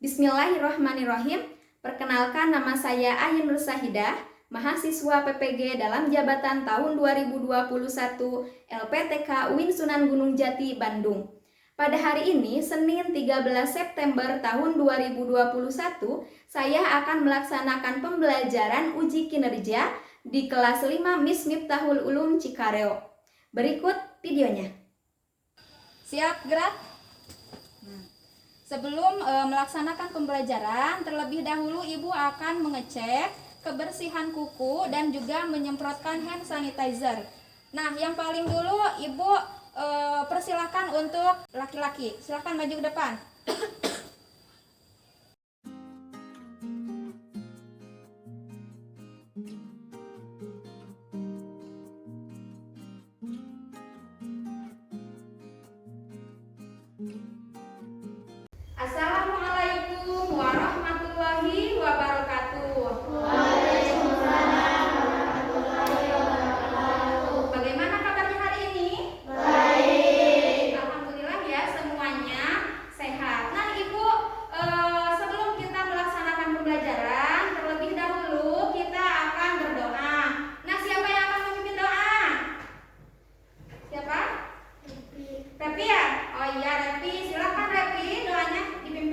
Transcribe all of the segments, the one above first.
Bismillahirrahmanirrahim. Perkenalkan, nama saya Ayin Nur Sahidah, mahasiswa PPG dalam jabatan tahun 2021 LPTK UIN Sunan Gunung Jati, Bandung. Pada hari ini, Senin 13 September tahun 2021, saya akan melaksanakan pembelajaran uji kinerja di kelas 5 Miss Miftahul Ulum Cikareo. Berikut videonya. Siap, gerak. Sebelum melaksanakan pembelajaran, terlebih dahulu Ibu akan mengecek kebersihan kuku dan juga menyemprotkan hand sanitizer. Nah, yang paling dulu Ibu persilahkan untuk laki-laki. Silahkan maju ke depan. Assalamualaikum warahmatullahi wabarakatuh. Bagaimana kabarnya hari ini? Baik. Alhamdulillah ya, semuanya sehat. Nah Ibu, sebelum kita melaksanakan pembelajaran, terlebih dahulu kita akan berdoa. Nah, siapa yang akan memimpin doa? Siapa? Repi ya? Oh iya, Repi. Silakan Repi, doanya dipimpin.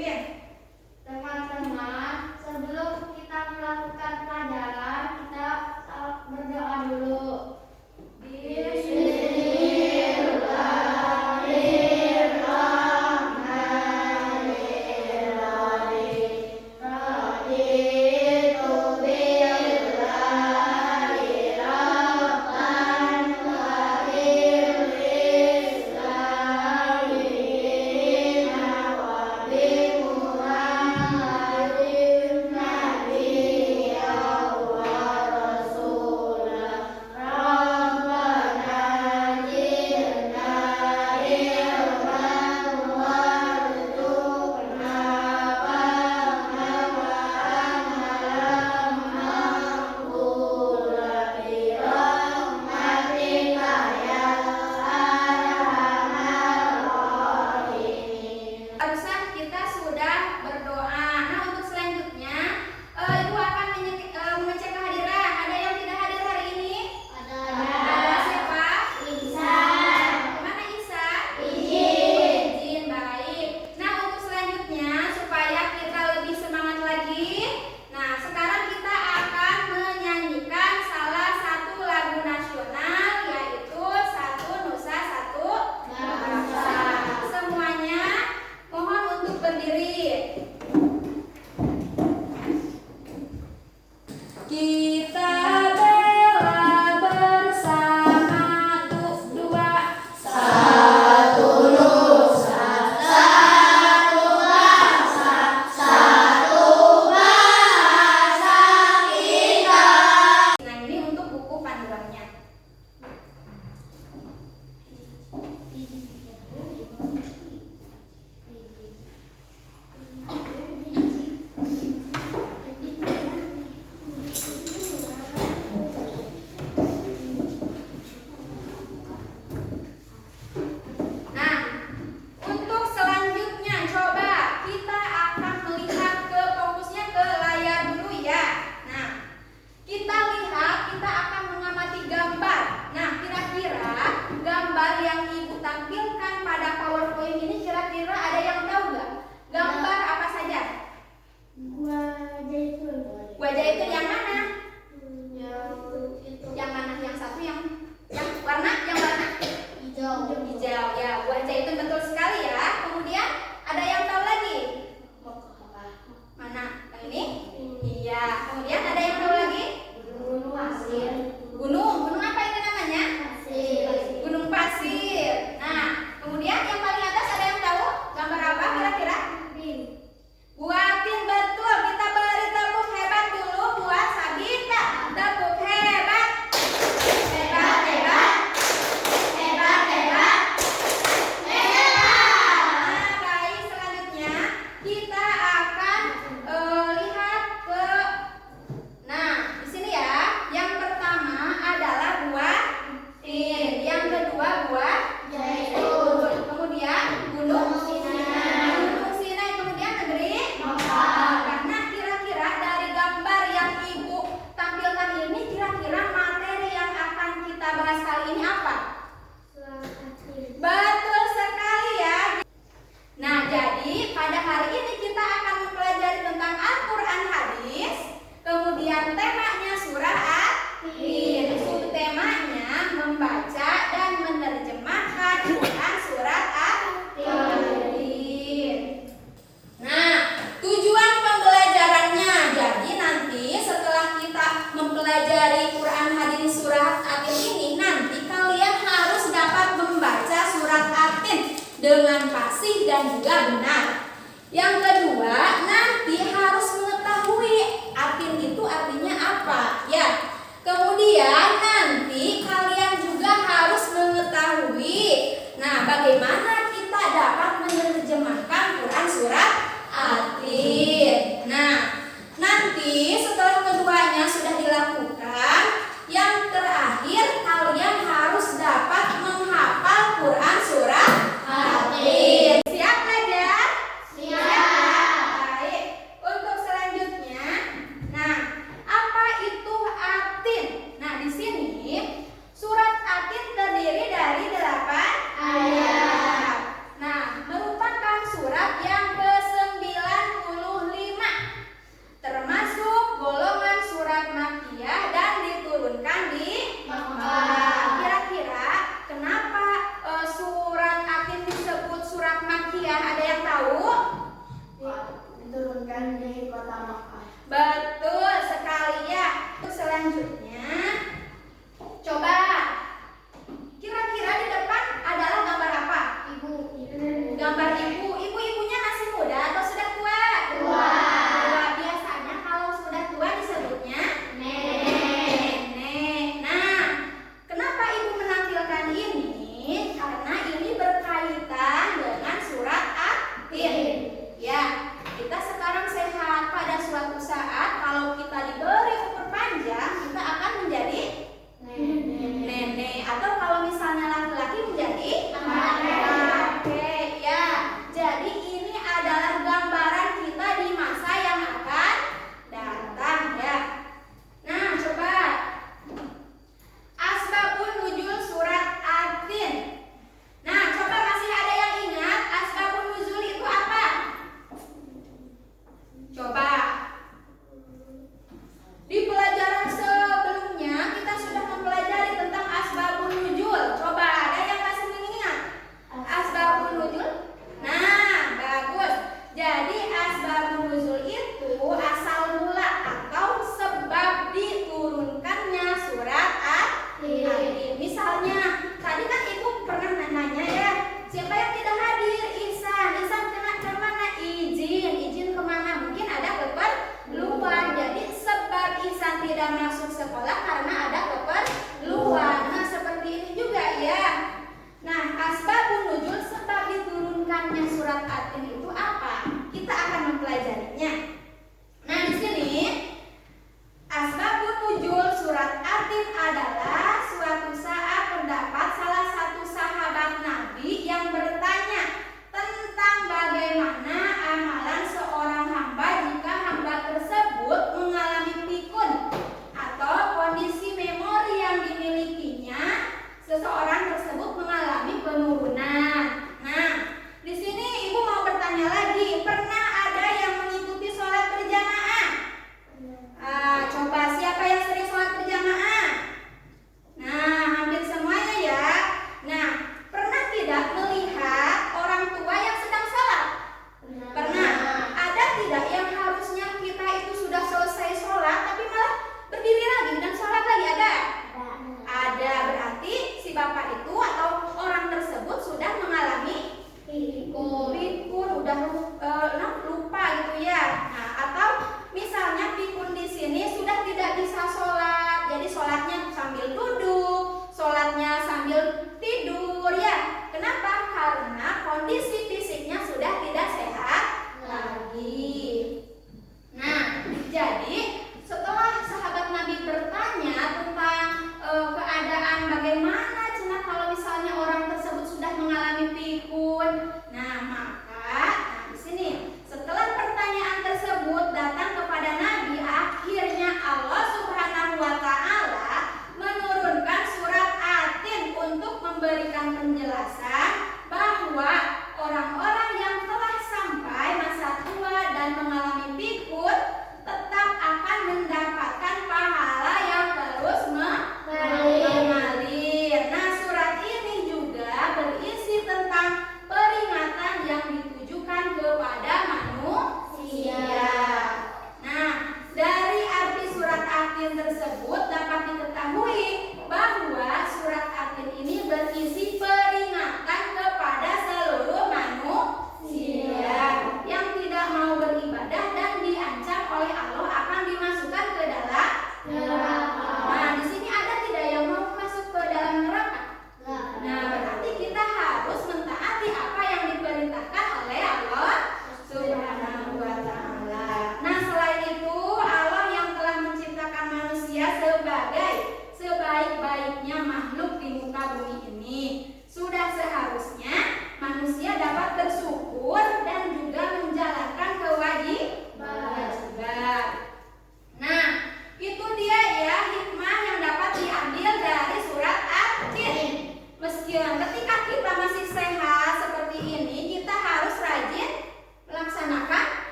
pada hari ini kita akan mempelajari tentang Al-Quran hadis. Kemudian temanya surah At-Tin. Subtemanya membaca dan menerjemahkan Quran surat At-Tin. Nah, tujuan pembelajarannya. Jadi nanti setelah kita mempelajari Quran hadis surat At-Tin ini, nanti kalian harus dapat membaca surat At-Tin dengan fasih dan juga benar. Yang kedua, nanti harus mengetahui At-Tin itu artinya apa, ya. Kemudian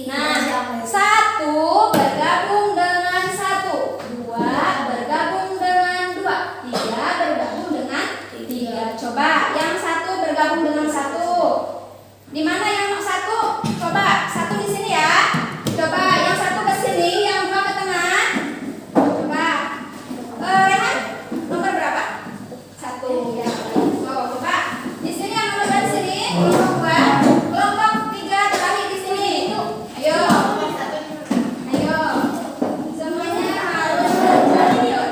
Nah, 1 bergabung dengan 1, 2 bergabung dengan 2, 3 bergabung dengan 3. Coba yang 1 bergabung dengan 1. Di mana yang 1? Coba 1 di sini ya. Coba yang 1 ke sini, yang 2 ke tengah. Coba. Rehan, nomor berapa? 1 ya. Coba. Di sini yang nomor dari sini, kelompok 2, kelompok 3 terakhir di sini. Ayo. Ayo. Semuanya harus berjujur.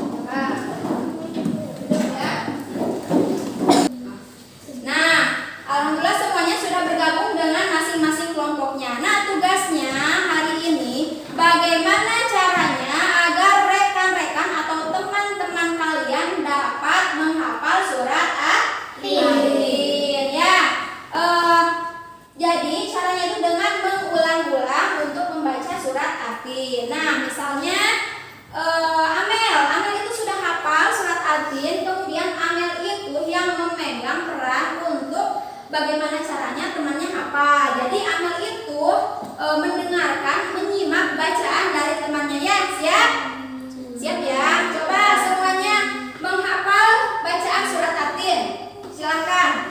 Coba. Ya. Nah, alhamdulillah semuanya sudah bergabung dengan masing-masing kelompoknya. Nah, tugasnya hari ini bagaimana caranya agar rekan-rekan atau teman-teman kalian dapat menghafal surat At-Tin ya. Jadi caranya itu dengan mengulang-ulang untuk membaca surat At-Tin. Nah, misalnya Amel itu sudah hafal surat At-Tin, kemudian Amel itu yang memegang peran untuk bagaimana caranya temannya hafal. Jadi Amel itu mendengarkan, menyimak bacaan dari temannya ya. Siap? Siap ya? Coba semuanya menghafal bacaan surat At-Tin. Silakan.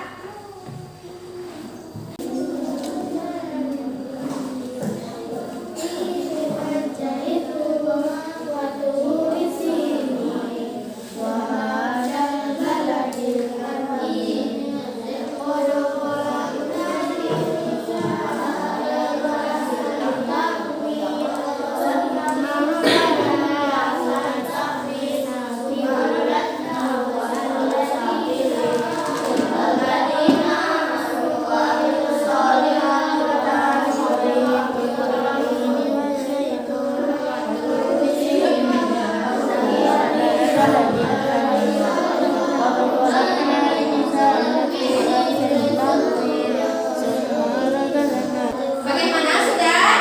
Bagaimana sudah?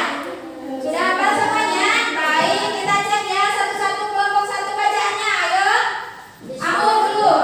Sudah hafal semuanya? Baik, kita cek ya satu-satu kelompok 1 bacaannya. Ayo. Aku dulu.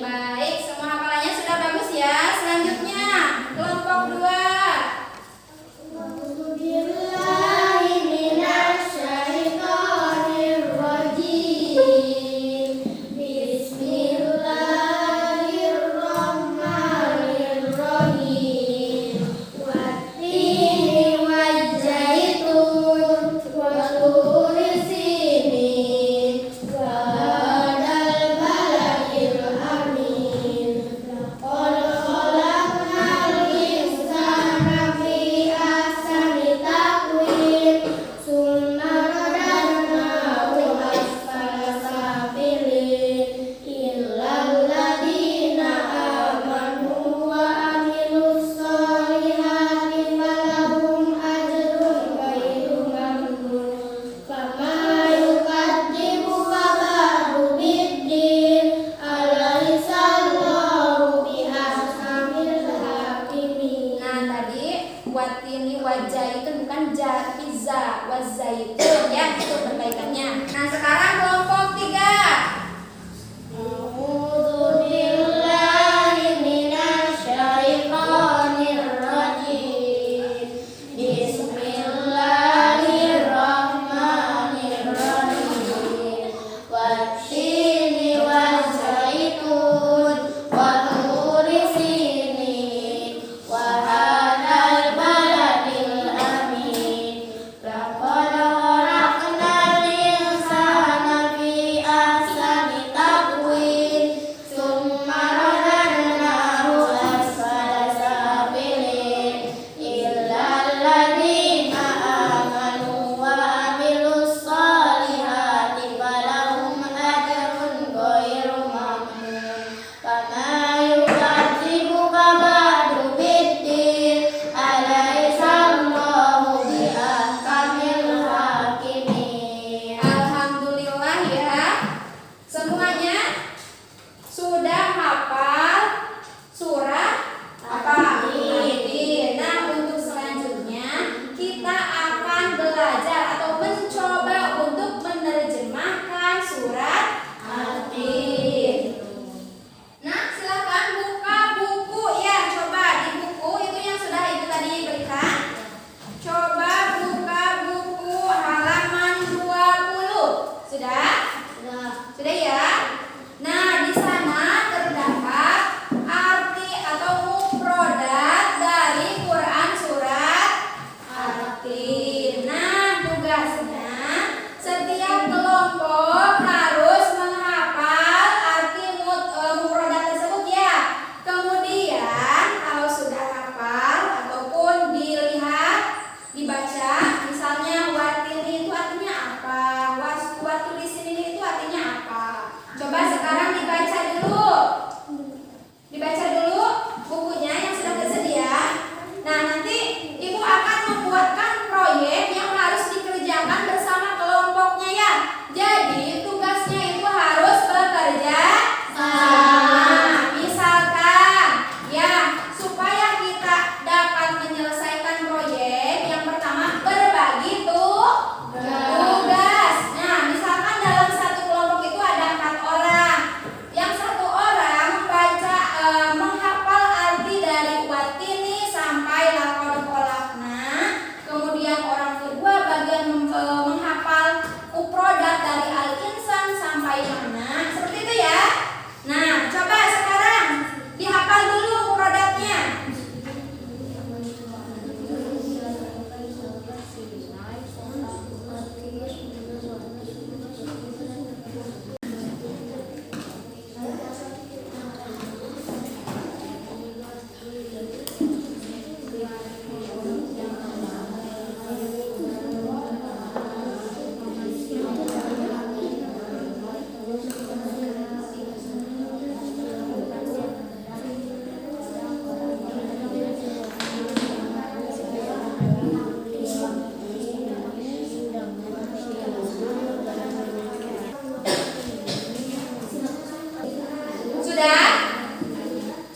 Baik, semua hafalannya sudah bagus ya. Selanjutnya, kelompok 2. Nah, tadi watini wajah itu bukan jatiza wazaitun ya, itu perbaikannya. Nah, sekarang kelompok 3. Wa hadal baladil amin laqad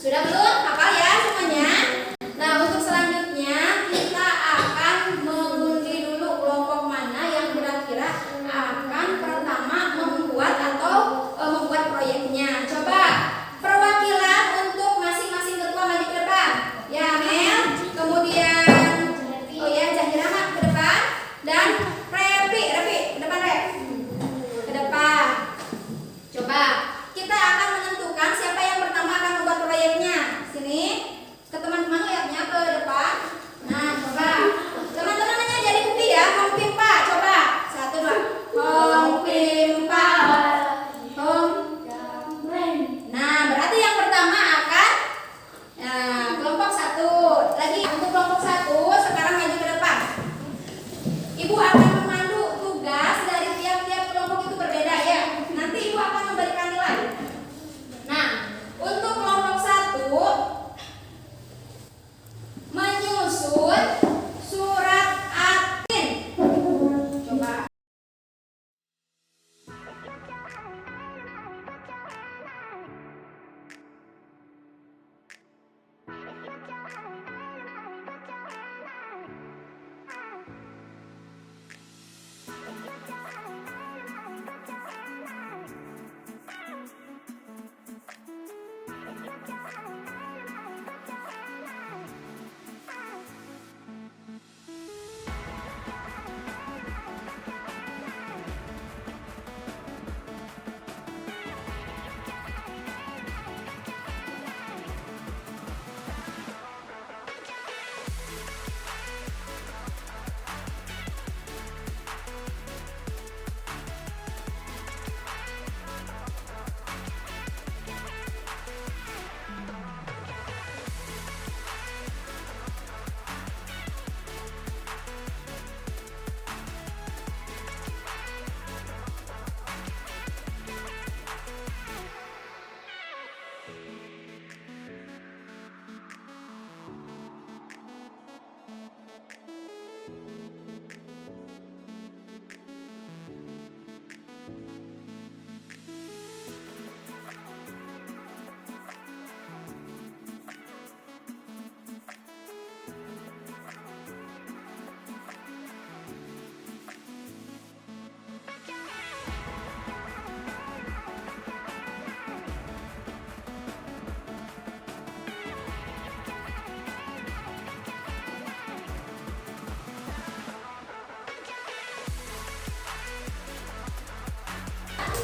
Sudah belum? Hafal ya semuanya? Nah, untuk selanjutnya kita akan mengundi dulu kelompok mana yang kira-kira akan pertama membuat atau membuat proyeknya. Coba perwakilan untuk masing-masing ketua maju ke depan. Ya, Mel. Kemudian Zahira Mak ke depan dan Repi ke depan, Rep. Ke depan. Coba kita akan menentukan siapa yang pertama akan membuat proyeknya. Sini, ke teman-teman lihatnya ke depan. Nah, coba teman-teman aja jadi bukti ya. Home Pimpa, coba 1, 2. Home Pimpa. Home. Nah, berarti yang pertama akan kelompok 1. Lagi untuk kelompok 1 sekarang maju ke depan. Ibu akan memandu tugas dari tiap-tiap kelompok itu berbeda ya. Nanti ibu akan memberikan nilai. Nah, untuk kelompok 1 menyusun surat admin. Coba.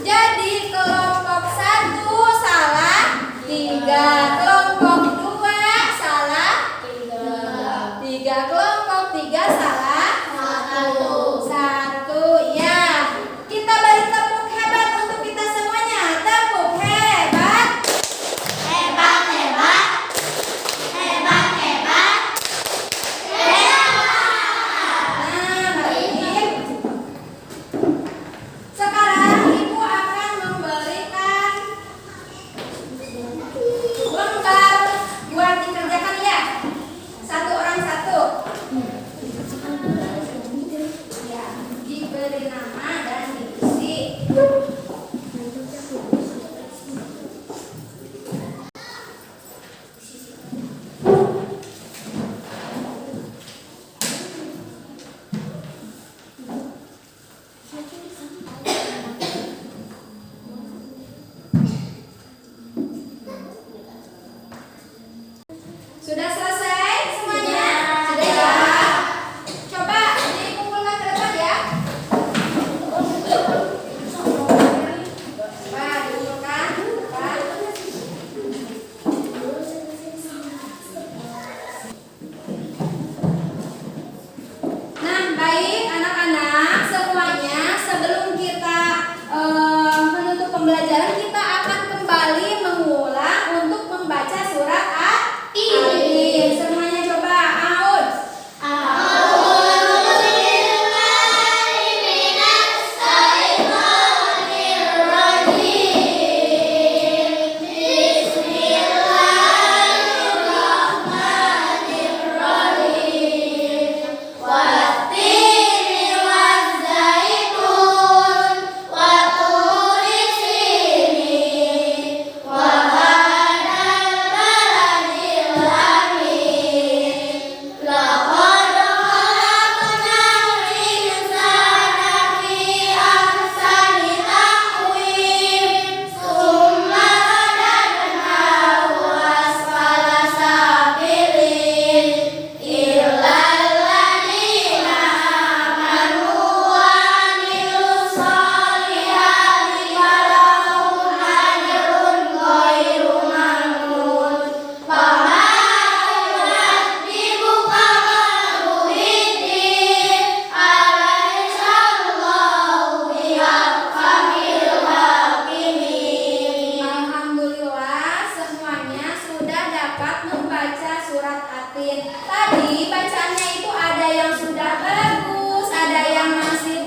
Jadi kelompok 1 salah 3, kelompok 2 salah 3, kelompok 3 salah 1. Ya, kita beri tepuk hebat untuk kita semuanya. Tepuk hebat. Hebat, hebat. Hebat, hebat. Nah, baik. Sekarang ibu akan memberikan lembar buat dikerjakan ya. 1 orang 1. Ya, diberi nama dan diisi. Sudah selesai semuanya? Sudah ya? Coba dikumpulkan ke depan ya. Coba dikumpulkan ke depan. Nah, baik anak-anak semuanya, sebelum kita menutup pembelajaran, kita akan kembali mengulang untuk membaca surat Ad-Din. sudah dapat membaca surat Atin. Tadi bacaannya itu ada yang sudah bagus, ada yang masih